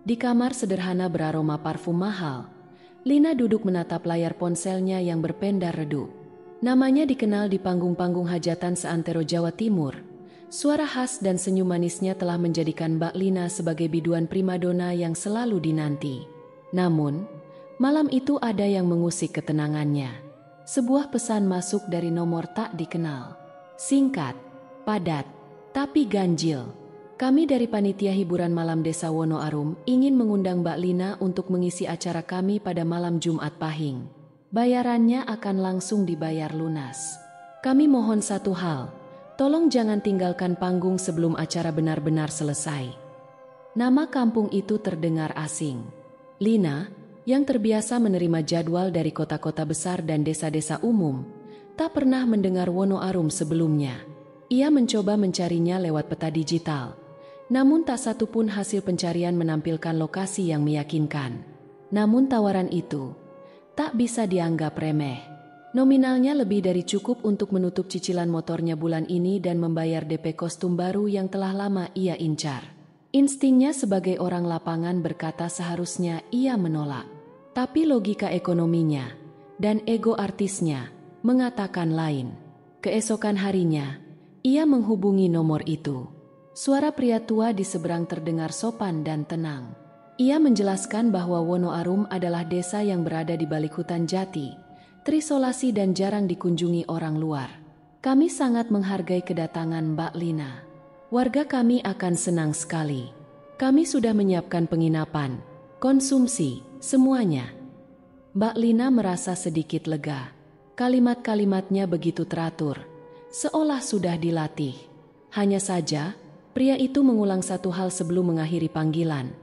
Di kamar sederhana beraroma parfum mahal, Lina duduk menatap layar ponselnya yang berpendar redup. Namanya dikenal di panggung-panggung hajatan seantero Jawa Timur. Suara khas dan senyum manisnya telah menjadikan Mbak Lina sebagai biduan primadona yang selalu dinanti. Namun, malam itu ada yang mengusik ketenangannya. Sebuah pesan masuk dari nomor tak dikenal. Singkat, padat, tapi ganjil. Kami dari panitia hiburan malam Desa Wonoarum ingin mengundang Mbak Lina untuk mengisi acara kami pada malam Jumat Pahing. Bayarannya akan langsung dibayar lunas. Kami mohon satu hal, tolong jangan tinggalkan panggung sebelum acara benar-benar selesai. Nama kampung itu terdengar asing. Lina, yang terbiasa menerima jadwal dari kota-kota besar dan desa-desa umum, tak pernah mendengar Wonoarum sebelumnya. Ia mencoba mencarinya lewat peta digital, namun tak satu pun hasil pencarian menampilkan lokasi yang meyakinkan. Namun tawaran itu tak bisa dianggap remeh. Nominalnya lebih dari cukup untuk menutup cicilan motornya bulan ini dan membayar DP kostum baru yang telah lama ia incar. Instingnya sebagai orang lapangan berkata seharusnya ia menolak. Tapi logika ekonominya dan ego artisnya mengatakan lain. Keesokan harinya, ia menghubungi nomor itu. Suara pria tua di seberang terdengar sopan dan tenang. Ia menjelaskan bahwa Wonoarum adalah desa yang berada di balik hutan jati, terisolasi dan jarang dikunjungi orang luar. Kami sangat menghargai kedatangan Mbak Lina. Warga kami akan senang sekali. Kami sudah menyiapkan penginapan, konsumsi, semuanya. Mbak Lina merasa sedikit lega. Kalimat-kalimatnya begitu teratur, seolah sudah dilatih. Hanya saja, pria itu mengulang satu hal sebelum mengakhiri panggilan.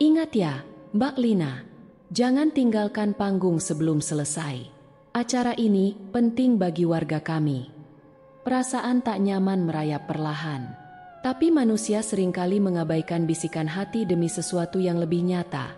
Ingat ya, Mbak Lina, jangan tinggalkan panggung sebelum selesai. Acara ini penting bagi warga kami. Perasaan tak nyaman merayap perlahan. Tapi manusia seringkali mengabaikan bisikan hati demi sesuatu yang lebih nyata.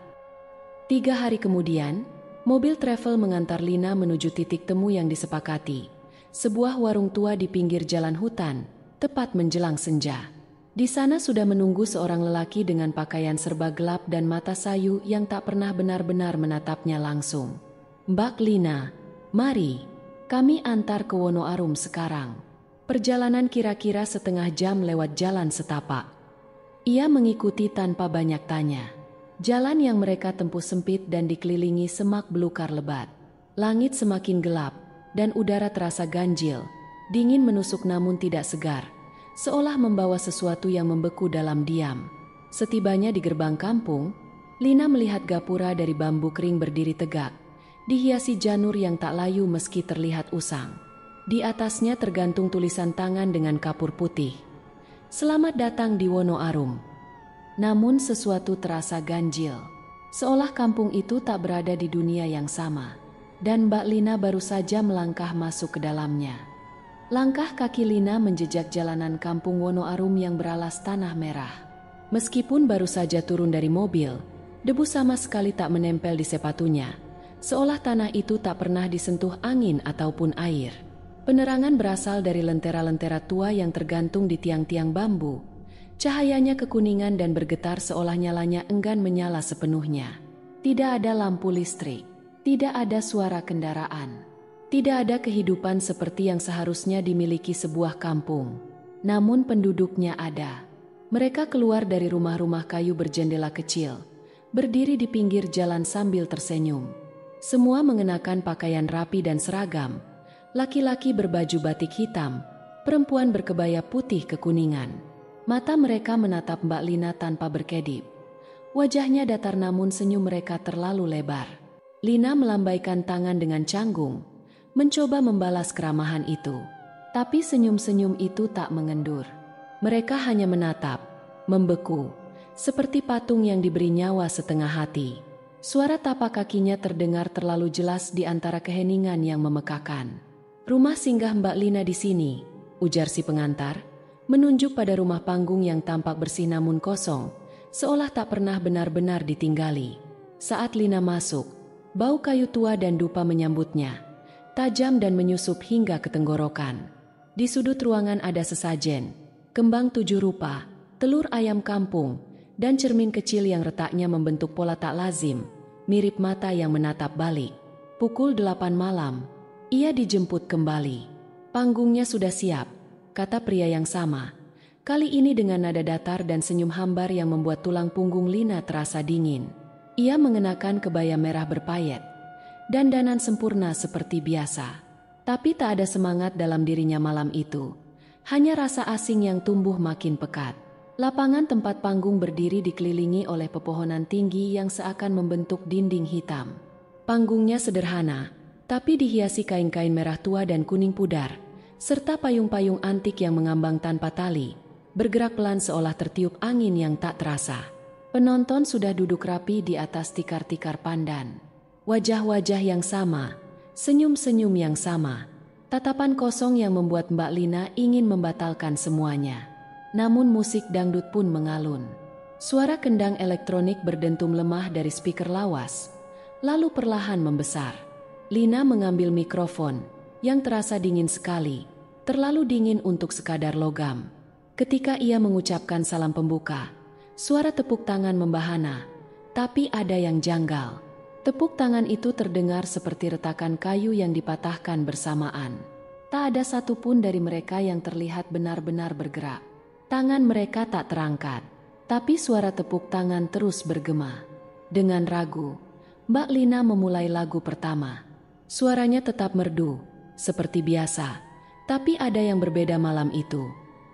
3 hari kemudian, mobil travel mengantar Lina menuju titik temu yang disepakati. Sebuah warung tua di pinggir jalan hutan, tepat menjelang senja. Di sana sudah menunggu seorang lelaki dengan pakaian serba gelap dan mata sayu yang tak pernah benar-benar menatapnya langsung. Mbak Lina, mari, kami antar ke Wonoarum sekarang. Perjalanan kira-kira setengah jam lewat jalan setapak. Ia mengikuti tanpa banyak tanya. Jalan yang mereka tempuh sempit dan dikelilingi semak belukar lebat. Langit semakin gelap, dan udara terasa ganjil, dingin menusuk namun tidak segar, seolah membawa sesuatu yang membeku dalam diam. Setibanya di gerbang kampung, Lina melihat gapura dari bambu kering berdiri tegak, dihiasi janur yang tak layu meski terlihat usang. Di atasnya tergantung tulisan tangan dengan kapur putih. Selamat datang di Wonoarum. Namun sesuatu terasa ganjil, seolah kampung itu tak berada di dunia yang sama. Dan Mbak Lina baru saja melangkah masuk ke dalamnya. Langkah kaki Lina menjejak jalanan kampung Wonoarum yang beralas tanah merah. Meskipun baru saja turun dari mobil, debu sama sekali tak menempel di sepatunya, seolah tanah itu tak pernah disentuh angin ataupun air. Penerangan berasal dari lentera-lentera tua yang tergantung di tiang-tiang bambu. Cahayanya kekuningan dan bergetar seolah nyalanya enggan menyala sepenuhnya. Tidak ada lampu listrik, tidak ada suara kendaraan, tidak ada kehidupan seperti yang seharusnya dimiliki sebuah kampung. Namun penduduknya ada. Mereka keluar dari rumah-rumah kayu berjendela kecil, berdiri di pinggir jalan sambil tersenyum. Semua mengenakan pakaian rapi dan seragam. Laki-laki berbaju batik hitam, perempuan berkebaya putih kekuningan. Mata mereka menatap Mbak Lina tanpa berkedip. Wajahnya datar namun senyum mereka terlalu lebar. Lina melambaikan tangan dengan canggung, mencoba membalas keramahan itu. Tapi senyum-senyum itu tak mengendur. Mereka hanya menatap, membeku, seperti patung yang diberi nyawa setengah hati. Suara tapak kakinya terdengar terlalu jelas di antara keheningan yang memekakan. Rumah singgah Mbak Lina di sini, ujar si pengantar, menunjuk pada rumah panggung yang tampak bersih namun kosong, seolah tak pernah benar-benar ditinggali. Saat Lina masuk, bau kayu tua dan dupa menyambutnya, tajam dan menyusup hingga ke tenggorokan. Di sudut ruangan ada sesajen, kembang 7 rupa, telur ayam kampung, dan cermin kecil yang retaknya membentuk pola tak lazim, mirip mata yang menatap balik. Pukul 8 malam, ia dijemput kembali. Panggungnya sudah siap, kata pria yang sama. Kali ini dengan nada datar dan senyum hambar yang membuat tulang punggung Lina terasa dingin. Ia mengenakan kebaya merah berpayet, dandanan sempurna seperti biasa. Tapi tak ada semangat dalam dirinya malam itu. Hanya rasa asing yang tumbuh makin pekat. Lapangan tempat panggung berdiri dikelilingi oleh pepohonan tinggi yang seakan membentuk dinding hitam. Panggungnya sederhana, tapi dihiasi kain-kain merah tua dan kuning pudar, serta payung-payung antik yang mengambang tanpa tali, bergerak pelan seolah tertiup angin yang tak terasa. Penonton sudah duduk rapi di atas tikar-tikar pandan. Wajah-wajah yang sama, senyum-senyum yang sama, tatapan kosong yang membuat Mbak Lina ingin membatalkan semuanya. Namun musik dangdut pun mengalun. Suara kendang elektronik berdentum lemah dari speaker lawas, lalu perlahan membesar. Lina mengambil mikrofon, yang terasa dingin sekali, terlalu dingin untuk sekadar logam. Ketika ia mengucapkan salam pembuka, suara tepuk tangan membahana, tapi ada yang janggal. Tepuk tangan itu terdengar seperti retakan kayu yang dipatahkan bersamaan. Tak ada satupun dari mereka yang terlihat benar-benar bergerak. Tangan mereka tak terangkat, tapi suara tepuk tangan terus bergema. Dengan ragu, Mbak Lina memulai lagu pertama. Suaranya tetap merdu, seperti biasa, tapi ada yang berbeda malam itu.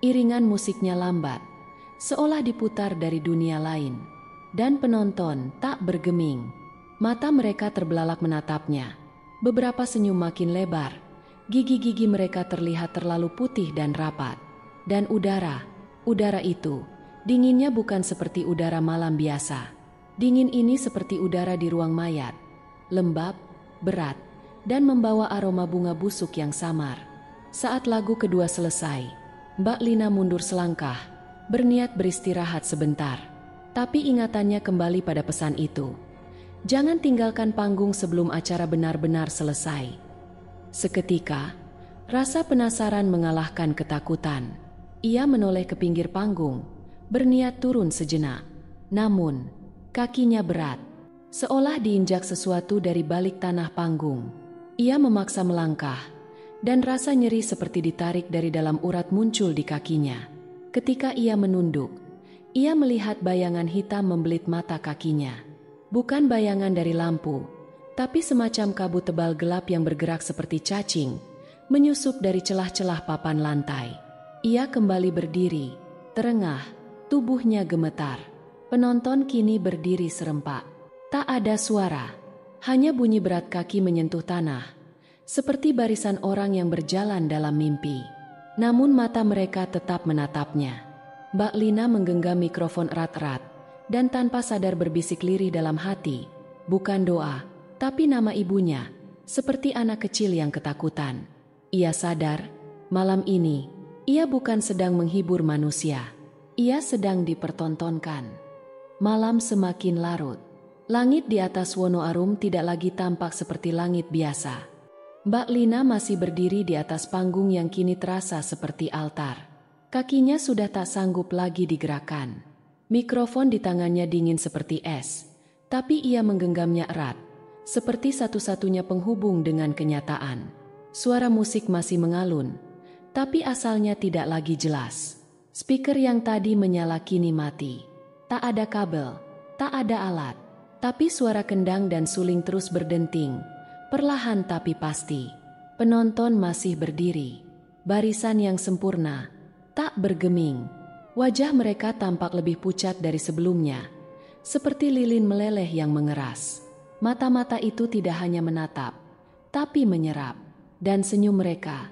Iringan musiknya lambat, seolah diputar dari dunia lain. Dan penonton tak bergeming. Mata mereka terbelalak menatapnya. Beberapa senyum makin lebar. Gigi-gigi mereka terlihat terlalu putih dan rapat. Dan udara itu, dinginnya bukan seperti udara malam biasa. Dingin ini seperti udara di ruang mayat, lembab, berat, dan membawa aroma bunga busuk yang samar. Saat lagu kedua selesai, Mbak Lina mundur selangkah, berniat beristirahat sebentar. Tapi ingatannya kembali pada pesan itu. Jangan tinggalkan panggung sebelum acara benar-benar selesai. Seketika, rasa penasaran mengalahkan ketakutan. Ia menoleh ke pinggir panggung, berniat turun sejenak. Namun, kakinya berat, seolah diinjak sesuatu dari balik tanah panggung. Ia memaksa melangkah, dan rasa nyeri seperti ditarik dari dalam urat muncul di kakinya. Ketika ia menunduk, ia melihat bayangan hitam membelit mata kakinya. Bukan bayangan dari lampu, tapi semacam kabut tebal gelap yang bergerak seperti cacing, menyusup dari celah-celah papan lantai. Ia kembali berdiri, terengah, tubuhnya gemetar. Penonton kini berdiri serempak. Tak ada suara, hanya bunyi berat kaki menyentuh tanah, seperti barisan orang yang berjalan dalam mimpi. Namun mata mereka tetap menatapnya. Mbak Lina menggenggam mikrofon erat-erat, dan tanpa sadar berbisik lirih dalam hati, bukan doa, tapi nama ibunya, seperti anak kecil yang ketakutan. Ia sadar, malam ini, ia bukan sedang menghibur manusia, ia sedang dipertontonkan. Malam semakin larut. Langit di atas Wonoarum tidak lagi tampak seperti langit biasa. Mbak Lina masih berdiri di atas panggung yang kini terasa seperti altar. Kakinya sudah tak sanggup lagi digerakkan. Mikrofon di tangannya dingin seperti es, tapi ia menggenggamnya erat, seperti satu-satunya penghubung dengan kenyataan. Suara musik masih mengalun, tapi asalnya tidak lagi jelas. Speaker yang tadi menyala kini mati. Tak ada kabel, tak ada alat, tapi suara kendang dan suling terus berdenting, perlahan tapi pasti. Penonton masih berdiri, barisan yang sempurna, tak bergeming. Wajah mereka tampak lebih pucat dari sebelumnya, seperti lilin meleleh yang mengeras. Mata-mata itu tidak hanya menatap, tapi menyerap. Dan senyum mereka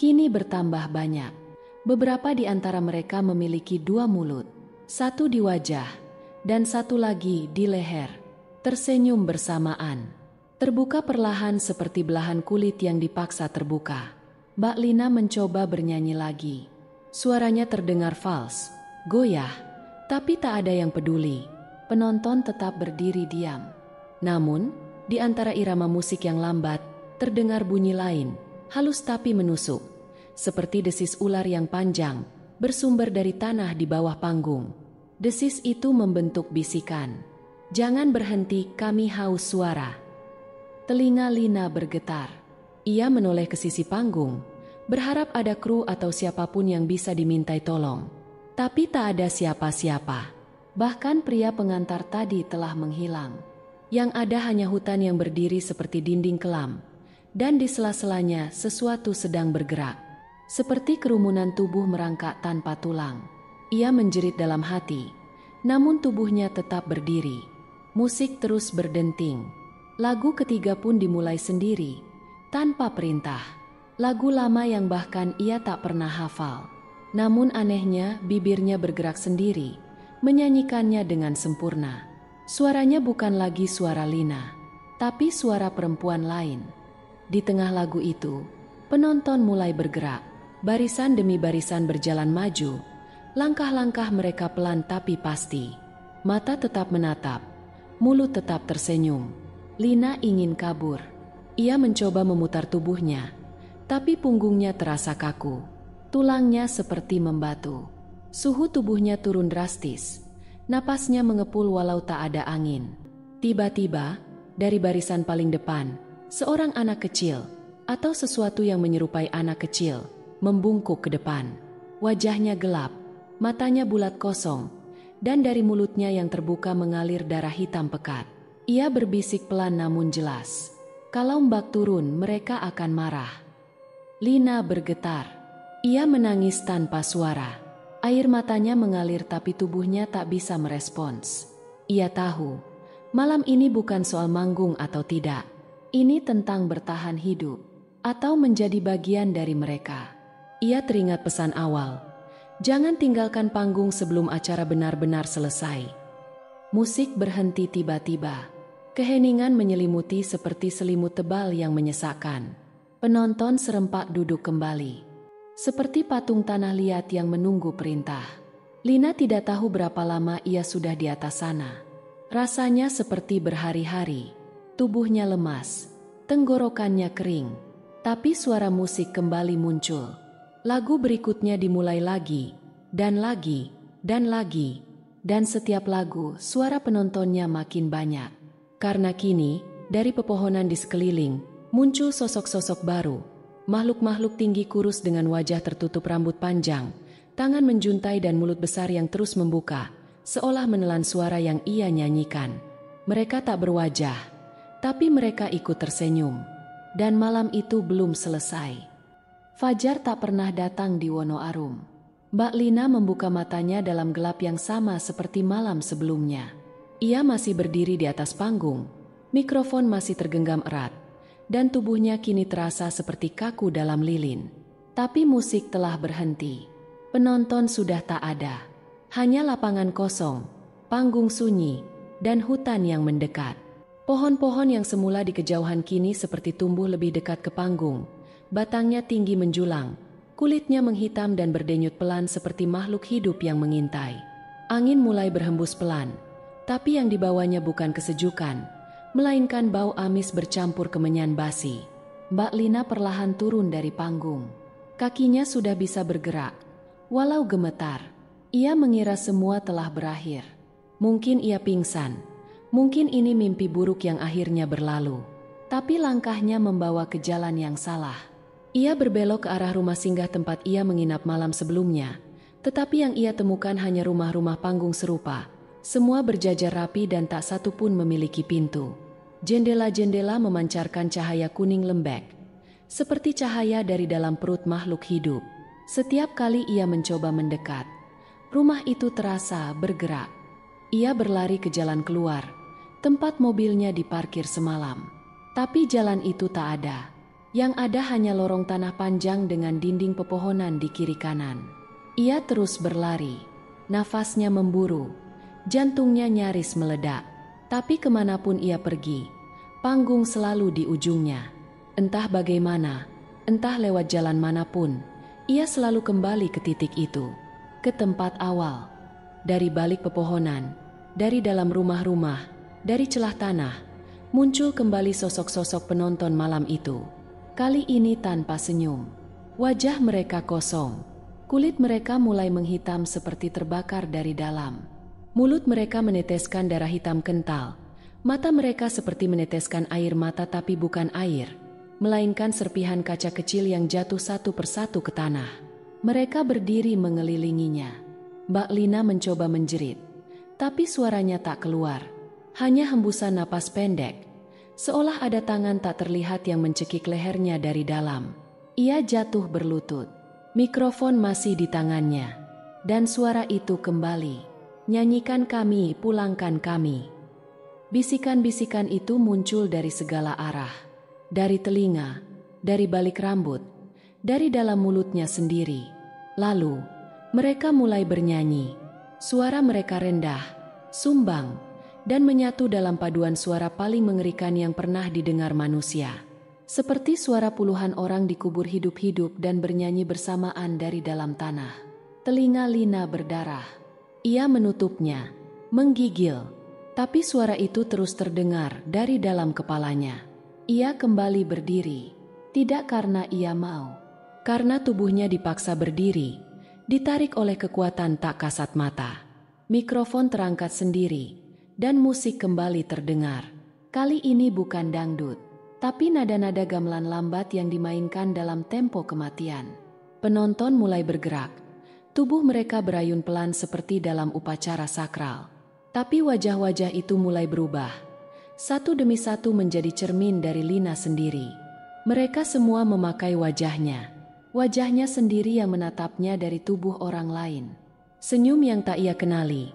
kini bertambah banyak. Beberapa di antara mereka memiliki dua mulut, satu di wajah, dan satu lagi di leher. Tersenyum bersamaan, terbuka perlahan seperti belahan kulit yang dipaksa terbuka. Mbak Lina mencoba bernyanyi lagi. Suaranya terdengar fals, goyah, tapi tak ada yang peduli. Penonton tetap berdiri diam. Namun, di antara irama musik yang lambat, terdengar bunyi lain, halus tapi menusuk, seperti desis ular yang panjang, bersumber dari tanah di bawah panggung. Desis itu membentuk bisikan. "Jangan berhenti, kami haus suara." Telinga Lina bergetar. Ia menoleh ke sisi panggung, berharap ada kru atau siapapun yang bisa dimintai tolong. Tapi tak ada siapa-siapa. Bahkan pria pengantar tadi telah menghilang. Yang ada hanya hutan yang berdiri seperti dinding kelam. Dan di sela-selanya sesuatu sedang bergerak. Seperti kerumunan tubuh merangkak tanpa tulang. Ia menjerit dalam hati. Namun tubuhnya tetap berdiri. Musik terus berdenting. Lagu ketiga pun dimulai sendiri. Tanpa perintah. Lagu lama yang bahkan ia tak pernah hafal. Namun anehnya bibirnya bergerak sendiri. Menyanyikannya dengan sempurna. Suaranya bukan lagi suara Lina. Tapi suara perempuan lain. Di tengah lagu itu, penonton mulai bergerak. Barisan demi barisan berjalan maju. Langkah-langkah mereka pelan tapi pasti. Mata tetap menatap. Mulut tetap tersenyum. Lina ingin kabur. Ia mencoba memutar tubuhnya. Tapi punggungnya terasa kaku. Tulangnya seperti membatu. Suhu tubuhnya turun drastis. Napasnya mengepul walau tak ada angin. Tiba-tiba, dari barisan paling depan, seorang anak kecil, atau sesuatu yang menyerupai anak kecil, membungkuk ke depan. Wajahnya gelap, matanya bulat kosong, dan dari mulutnya yang terbuka mengalir darah hitam pekat. Ia berbisik pelan namun jelas. "Kalau Mbak turun, mereka akan marah." Lina bergetar. Ia menangis tanpa suara. Air matanya mengalir tapi tubuhnya tak bisa merespons. Ia tahu, malam ini bukan soal manggung atau tidak. Ini tentang bertahan hidup, atau menjadi bagian dari mereka. Ia teringat pesan awal, jangan tinggalkan panggung sebelum acara benar-benar selesai. Musik berhenti tiba-tiba. Keheningan menyelimuti seperti selimut tebal yang menyesakkan. Penonton serempak duduk kembali. Seperti patung tanah liat yang menunggu perintah. Lina tidak tahu berapa lama ia sudah di atas sana. Rasanya seperti berhari-hari. Tubuhnya lemas, tenggorokannya kering, tapi suara musik kembali muncul. Lagu berikutnya dimulai lagi, dan lagi, dan lagi, dan setiap lagu suara penontonnya makin banyak. Karena kini, dari pepohonan di sekeliling, muncul sosok-sosok baru, makhluk-makhluk tinggi kurus dengan wajah tertutup rambut panjang, tangan menjuntai dan mulut besar yang terus membuka, seolah menelan suara yang ia nyanyikan. Mereka tak berwajah, tapi mereka ikut tersenyum. Dan malam itu belum selesai. Fajar tak pernah datang di Wonoarum. Mbak Lina membuka matanya dalam gelap yang sama seperti malam sebelumnya. Ia masih berdiri di atas panggung. Mikrofon masih tergenggam erat. Dan tubuhnya kini terasa seperti kaku dalam lilin. Tapi musik telah berhenti. Penonton sudah tak ada. Hanya lapangan kosong, panggung sunyi, dan hutan yang mendekat. Pohon-pohon yang semula di kejauhan kini seperti tumbuh lebih dekat ke panggung. Batangnya tinggi menjulang, kulitnya menghitam dan berdenyut pelan seperti makhluk hidup yang mengintai. Angin mulai berhembus pelan, tapi yang dibawanya bukan kesejukan, melainkan bau amis bercampur kemenyan basi. Mbak Lina perlahan turun dari panggung. Kakinya sudah bisa bergerak, walau gemetar. Ia mengira semua telah berakhir. Mungkin ia pingsan. Mungkin ini mimpi buruk yang akhirnya berlalu. Tapi langkahnya membawa ke jalan yang salah. Ia berbelok ke arah rumah singgah tempat ia menginap malam sebelumnya. Tetapi yang ia temukan hanya rumah-rumah panggung serupa. Semua berjajar rapi dan tak satu pun memiliki pintu. Jendela-jendela memancarkan cahaya kuning lembek. Seperti cahaya dari dalam perut makhluk hidup. Setiap kali ia mencoba mendekat, rumah itu terasa bergerak. Ia berlari ke jalan keluar, tempat mobilnya diparkir semalam. Tapi jalan itu tak ada. Yang ada hanya lorong tanah panjang dengan dinding pepohonan di kiri kanan. Ia terus berlari. Nafasnya memburu. Jantungnya nyaris meledak. Tapi kemanapun ia pergi, panggung selalu di ujungnya. Entah bagaimana, entah lewat jalan manapun, ia selalu kembali ke titik itu. Ke tempat awal. Dari balik pepohonan, dari dalam rumah-rumah, dari celah tanah, muncul kembali sosok-sosok penonton malam itu. Kali ini tanpa senyum. Wajah mereka kosong. Kulit mereka mulai menghitam seperti terbakar dari dalam. Mulut mereka meneteskan darah hitam kental. Mata mereka seperti meneteskan air mata tapi bukan air, melainkan serpihan kaca kecil yang jatuh satu persatu ke tanah. Mereka berdiri mengelilinginya. Mbak Lina mencoba menjerit, tapi suaranya tak keluar. Hanya hembusan napas pendek, seolah ada tangan tak terlihat yang mencekik lehernya dari dalam. Ia jatuh berlutut. Mikrofon masih di tangannya. Dan suara itu kembali. "Nyanyikan kami, pulangkan kami." Bisikan-bisikan itu muncul dari segala arah. Dari telinga, dari balik rambut, dari dalam mulutnya sendiri. Lalu, mereka mulai bernyanyi. Suara mereka rendah, sumbang, dan menyatu dalam paduan suara paling mengerikan yang pernah didengar manusia. Seperti suara puluhan orang dikubur hidup-hidup dan bernyanyi bersamaan dari dalam tanah. Telinga Lina berdarah. Ia menutupnya, menggigil. Tapi suara itu terus terdengar dari dalam kepalanya. Ia kembali berdiri, tidak karena ia mau. Karena tubuhnya dipaksa berdiri, ditarik oleh kekuatan tak kasat mata. Mikrofon terangkat sendiri, dan musik kembali terdengar. Kali ini bukan dangdut, tapi nada-nada gamelan lambat yang dimainkan dalam tempo kematian. Penonton mulai bergerak. Tubuh mereka berayun pelan seperti dalam upacara sakral. Tapi wajah-wajah itu mulai berubah. Satu demi satu menjadi cermin dari Lina sendiri. Mereka semua memakai wajahnya. Wajahnya sendiri yang menatapnya dari tubuh orang lain. Senyum yang tak ia kenali.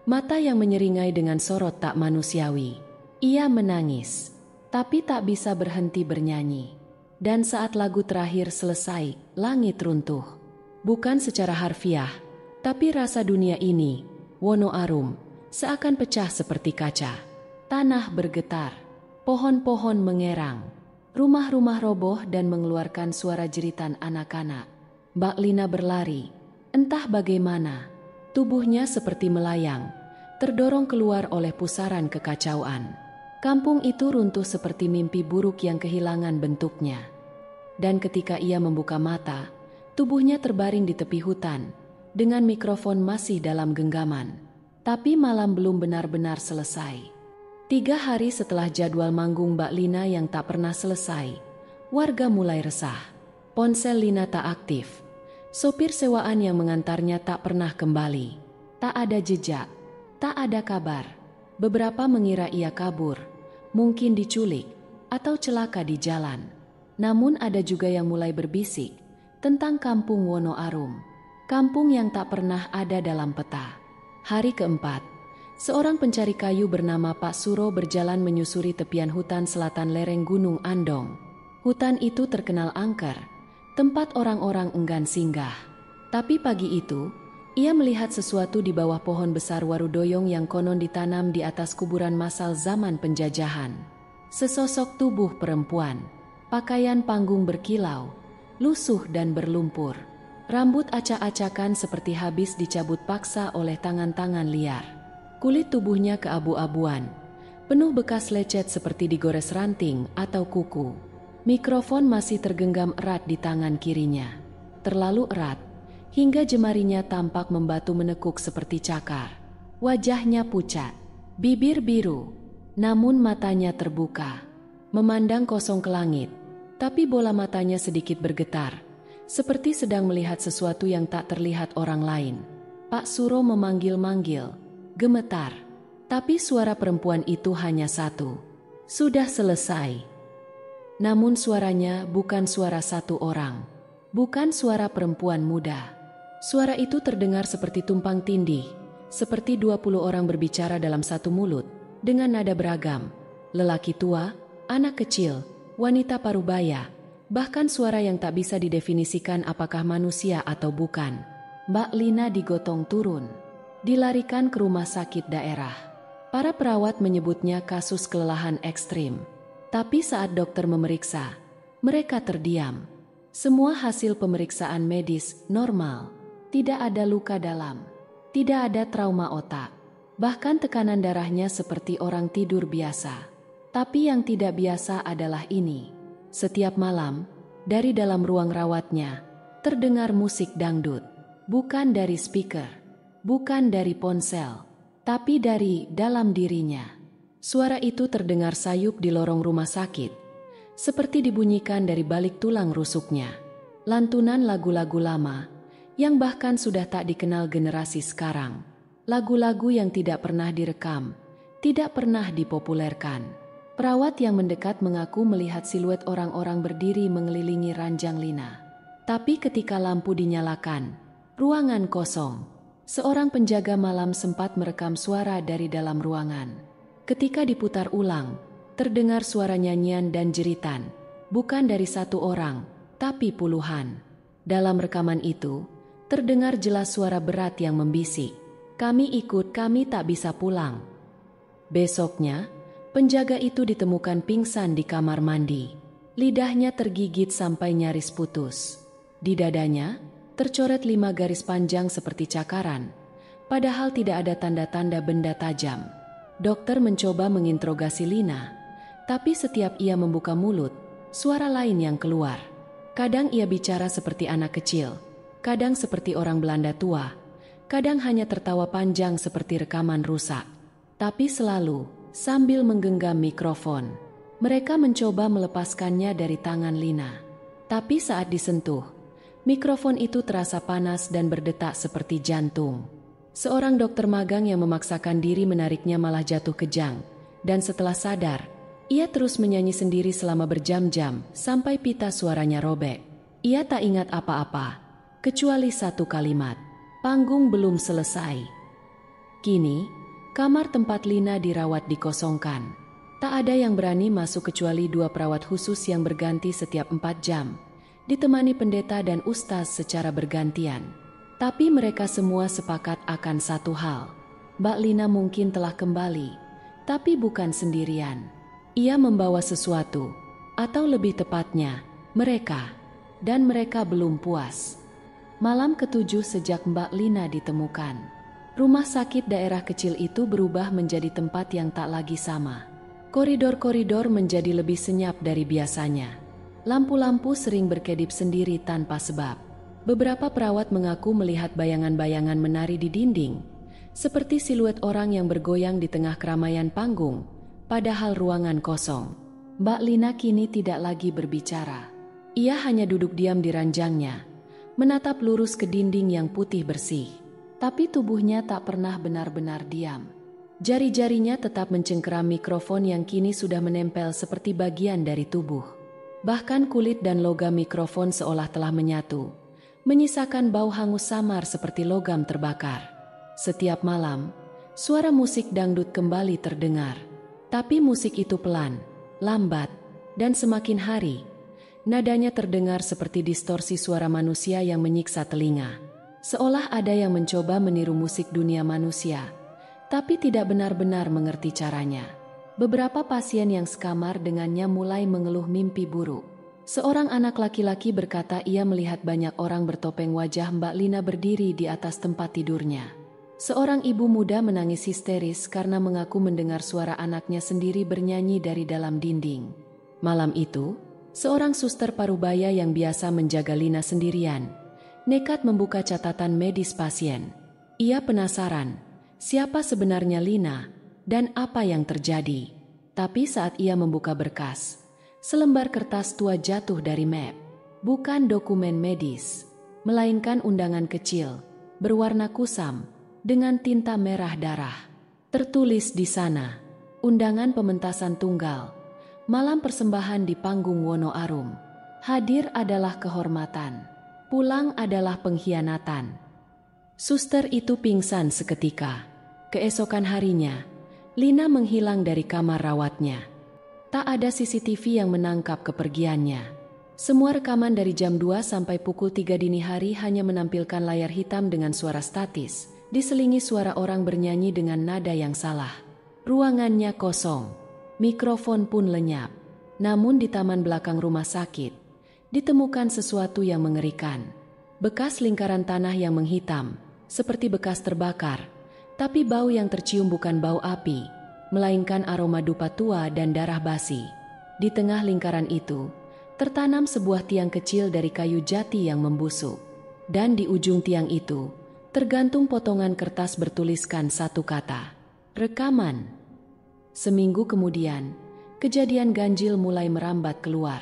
Mata yang menyeringai dengan sorot tak manusiawi. Ia menangis, tapi tak bisa berhenti bernyanyi. Dan saat lagu terakhir selesai, langit runtuh. Bukan secara harfiah, tapi rasa dunia ini, Wono Arum, seakan pecah seperti kaca. Tanah bergetar, pohon-pohon mengerang, rumah-rumah roboh dan mengeluarkan suara jeritan anak-anak. Mbak Lina berlari, entah bagaimana, tubuhnya seperti melayang, terdorong keluar oleh pusaran kekacauan. Kampung itu runtuh seperti mimpi buruk yang kehilangan bentuknya. Dan ketika ia membuka mata, tubuhnya terbaring di tepi hutan, dengan mikrofon masih dalam genggaman. Tapi malam belum benar-benar selesai. 3 hari setelah jadwal manggung Mbak Lina yang tak pernah selesai, warga mulai resah. Ponsel Lina tak aktif. Sopir sewaan yang mengantarnya tak pernah kembali. Tak ada jejak, tak ada kabar. Beberapa mengira ia kabur, mungkin diculik, atau celaka di jalan. Namun ada juga yang mulai berbisik tentang kampung Wono Arum. Kampung yang tak pernah ada dalam peta. Hari keempat, seorang pencari kayu bernama Pak Suro berjalan menyusuri tepian hutan selatan lereng Gunung Andong. Hutan itu terkenal angker, tempat orang-orang enggan singgah. Tapi pagi itu, ia melihat sesuatu di bawah pohon besar warudoyong yang konon ditanam di atas kuburan massal zaman penjajahan. Sesosok tubuh perempuan, pakaian panggung berkilau, lusuh dan berlumpur. Rambut acak-acakan seperti habis dicabut paksa oleh tangan-tangan liar. Kulit tubuhnya keabu-abuan, penuh bekas lecet seperti digores ranting atau kuku. Mikrofon masih tergenggam erat di tangan kirinya. Terlalu erat, hingga jemarinya tampak membatu menekuk seperti cakar. Wajahnya pucat, bibir biru, namun matanya terbuka. Memandang kosong ke langit, tapi bola matanya sedikit bergetar. Seperti sedang melihat sesuatu yang tak terlihat orang lain. Pak Suro memanggil-manggil, gemetar. Tapi suara perempuan itu hanya satu. Sudah selesai. Namun suaranya bukan suara satu orang. Bukan suara perempuan muda. Suara itu terdengar seperti tumpang tindih. Seperti 20 orang berbicara dalam satu mulut. Dengan nada beragam. Lelaki tua, anak kecil, wanita parubaya. Bahkan suara yang tak bisa didefinisikan apakah manusia atau bukan. Mbak Lina digotong turun, dilarikan ke rumah sakit daerah. Para perawat menyebutnya kasus kelelahan ekstrim. Tapi saat dokter memeriksa, mereka terdiam. Semua hasil pemeriksaan medis normal. Tidak ada luka dalam, tidak ada trauma otak. Bahkan tekanan darahnya seperti orang tidur biasa. Tapi yang tidak biasa adalah ini. Setiap malam, dari dalam ruang rawatnya, terdengar musik dangdut. Bukan dari speaker, bukan dari ponsel, Tapi dari dalam dirinya, suara itu terdengar sayup di lorong rumah sakit, seperti dibunyikan dari balik tulang rusuknya. Lantunan lagu-lagu lama, yang bahkan sudah tak dikenal generasi sekarang. Lagu-lagu yang tidak pernah direkam, tidak pernah dipopulerkan. Perawat yang mendekat mengaku melihat siluet orang-orang berdiri mengelilingi ranjang Lina. Tapi ketika lampu dinyalakan, ruangan kosong. Seorang penjaga malam sempat merekam suara dari dalam ruangan. Ketika diputar ulang, terdengar suara nyanyian dan jeritan, bukan dari satu orang, tapi puluhan. Dalam rekaman itu, terdengar jelas suara berat yang membisik, "Kami ikut, kami tak bisa pulang." Besoknya, penjaga itu ditemukan pingsan di kamar mandi. Lidahnya tergigit sampai nyaris putus. Di dadanya, tercoret 5 garis panjang seperti cakaran, padahal tidak ada tanda-tanda benda tajam. Dokter mencoba menginterogasi Lina, tapi setiap ia membuka mulut, suara lain yang keluar. Kadang ia bicara seperti anak kecil, kadang seperti orang Belanda tua, kadang hanya tertawa panjang seperti rekaman rusak. Tapi selalu sambil menggenggam mikrofon. Mereka mencoba melepaskannya dari tangan Lina. Tapi saat disentuh, mikrofon itu terasa panas dan berdetak seperti jantung. Seorang dokter magang yang memaksakan diri menariknya malah jatuh kejang, dan setelah sadar, ia terus menyanyi sendiri selama berjam-jam sampai pita suaranya robek. Ia tak ingat apa-apa, kecuali satu kalimat, "Panggung belum selesai." Kini, kamar tempat Lina dirawat dikosongkan. Tak ada yang berani masuk kecuali 2 perawat khusus yang berganti setiap 4 jam, ditemani pendeta dan ustaz secara bergantian. Tapi mereka semua sepakat akan satu hal. Mbak Lina mungkin telah kembali, tapi bukan sendirian. Ia membawa sesuatu, atau lebih tepatnya, mereka. Dan mereka belum puas. Malam ke-7 sejak Mbak Lina ditemukan, rumah sakit daerah kecil itu berubah menjadi tempat yang tak lagi sama. Koridor-koridor menjadi lebih senyap dari biasanya. Lampu-lampu sering berkedip sendiri tanpa sebab. Beberapa perawat mengaku melihat bayangan-bayangan menari di dinding, seperti siluet orang yang bergoyang di tengah keramaian panggung, padahal ruangan kosong. Mbak Lina kini tidak lagi berbicara. Ia hanya duduk diam di ranjangnya, menatap lurus ke dinding yang putih bersih. Tapi tubuhnya tak pernah benar-benar diam. Jari-jarinya tetap mencengkeram mikrofon yang kini sudah menempel seperti bagian dari tubuh. Bahkan kulit dan logam mikrofon seolah telah menyatu, menyisakan bau hangus samar seperti logam terbakar. Setiap malam, suara musik dangdut kembali terdengar. Tapi musik itu pelan, lambat, dan semakin hari, nadanya terdengar seperti distorsi suara manusia yang menyiksa telinga. Seolah ada yang mencoba meniru musik dunia manusia, tapi tidak benar-benar mengerti caranya. Beberapa pasien yang sekamar dengannya mulai mengeluh mimpi buruk. Seorang anak laki-laki berkata ia melihat banyak orang bertopeng wajah Mbak Lina berdiri di atas tempat tidurnya. Seorang ibu muda menangis histeris karena mengaku mendengar suara anaknya sendiri bernyanyi dari dalam dinding. Malam itu, seorang suster parubaya yang biasa menjaga Lina sendirian nekat membuka catatan medis pasien. Ia penasaran, siapa sebenarnya Lina dan apa yang terjadi. Tapi saat ia membuka berkas, selembar kertas tua jatuh dari map. Bukan dokumen medis, melainkan undangan kecil, berwarna kusam, dengan tinta merah darah. Tertulis di sana, undangan pementasan tunggal, malam persembahan di panggung Wono Arum. Hadir adalah kehormatan. Pulang adalah pengkhianatan. Suster itu pingsan seketika. Keesokan harinya, Lina menghilang dari kamar rawatnya. Tak ada CCTV yang menangkap kepergiannya. Semua rekaman dari jam 2 sampai pukul 3 dini hari hanya menampilkan layar hitam dengan suara statis, diselingi suara orang bernyanyi dengan nada yang salah. Ruangannya kosong, mikrofon pun lenyap. Namun di taman belakang rumah sakit, ditemukan sesuatu yang mengerikan. Bekas lingkaran tanah yang menghitam, seperti bekas terbakar, tapi bau yang tercium bukan bau api, melainkan aroma dupa tua dan darah basi. Di tengah lingkaran itu, tertanam sebuah tiang kecil dari kayu jati yang membusuk. Dan di ujung tiang itu, Tergantung potongan kertas bertuliskan satu kata. Rekaman. Seminggu kemudian, kejadian ganjil mulai merambat keluar.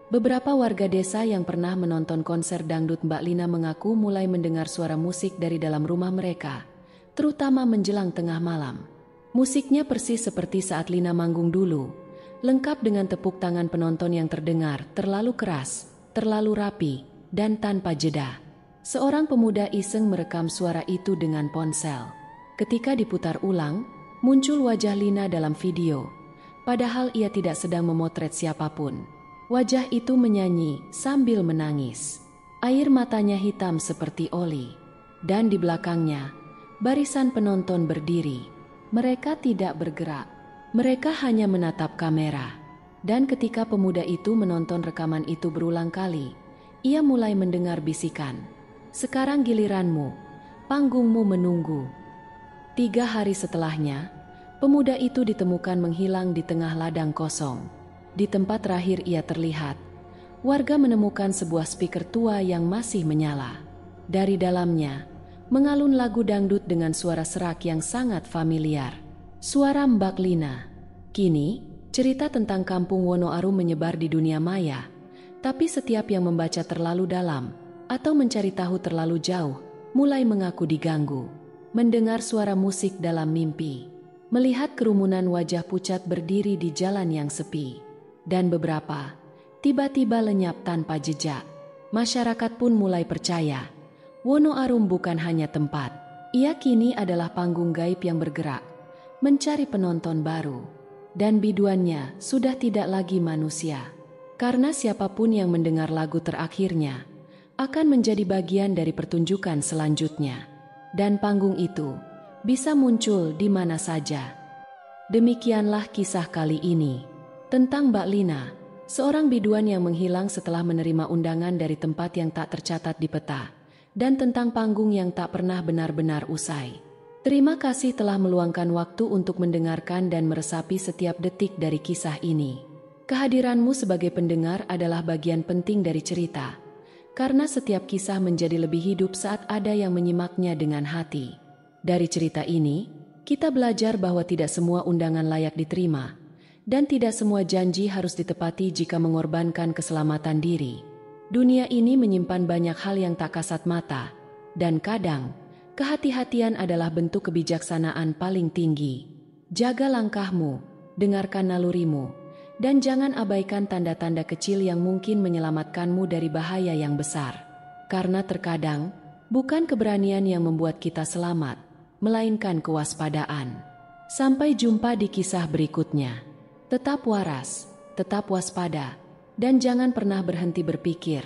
Beberapa warga desa yang pernah menonton konser dangdut Mbak Lina mengaku mulai mendengar suara musik dari dalam rumah mereka, terutama menjelang tengah malam. Musiknya persis seperti saat Lina manggung dulu, lengkap dengan tepuk tangan penonton yang terdengar terlalu keras, terlalu rapi, dan tanpa jeda. Seorang pemuda iseng merekam suara itu dengan ponsel. Ketika diputar ulang, muncul wajah Lina dalam video, padahal ia tidak sedang memotret siapapun. Wajah itu menyanyi sambil menangis. Air matanya hitam seperti oli. Dan di belakangnya, barisan penonton berdiri. Mereka tidak bergerak. Mereka hanya menatap kamera. Dan ketika pemuda itu menonton rekaman itu berulang kali, ia mulai mendengar bisikan. Sekarang giliranmu, panggungmu menunggu. 3 hari setelahnya, pemuda itu ditemukan menghilang di tengah ladang kosong. Di tempat terakhir ia terlihat, warga menemukan sebuah speaker tua yang masih menyala. Dari dalamnya, mengalun lagu dangdut dengan suara serak yang sangat familiar. Suara Mbak Lina. Kini, cerita tentang kampung Wonoarum menyebar di dunia maya, tapi setiap yang membaca terlalu dalam atau mencari tahu terlalu jauh, mulai mengaku diganggu. Mendengar suara musik dalam mimpi, melihat kerumunan wajah pucat berdiri di jalan yang sepi. Dan beberapa tiba-tiba lenyap tanpa jejak. Masyarakat pun mulai percaya, Wonoarum bukan hanya tempat. Ia kini adalah panggung gaib yang bergerak, mencari penonton baru. Dan biduannya sudah tidak lagi manusia. Karena siapapun yang mendengar lagu terakhirnya, akan menjadi bagian dari pertunjukan selanjutnya. Dan panggung itu bisa muncul di mana saja. Demikianlah kisah kali ini. Tentang Mbak Lina, seorang biduan yang menghilang setelah menerima undangan dari tempat yang tak tercatat di peta, dan tentang panggung yang tak pernah benar-benar usai. Terima kasih telah meluangkan waktu untuk mendengarkan dan meresapi setiap detik dari kisah ini. Kehadiranmu sebagai pendengar adalah bagian penting dari cerita, karena setiap kisah menjadi lebih hidup saat ada yang menyimaknya dengan hati. Dari cerita ini, kita belajar bahwa tidak semua undangan layak diterima, dan tidak semua janji harus ditepati jika mengorbankan keselamatan diri. Dunia ini menyimpan banyak hal yang tak kasat mata, dan kadang, kehati-hatian adalah bentuk kebijaksanaan paling tinggi. Jaga langkahmu, dengarkan nalurimu, dan jangan abaikan tanda-tanda kecil yang mungkin menyelamatkanmu dari bahaya yang besar. Karena terkadang, bukan keberanian yang membuat kita selamat, melainkan kewaspadaan. Sampai jumpa di kisah berikutnya. Tetap waras, tetap waspada, dan jangan pernah berhenti berpikir,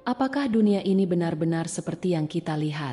apakah dunia ini benar-benar seperti yang kita lihat?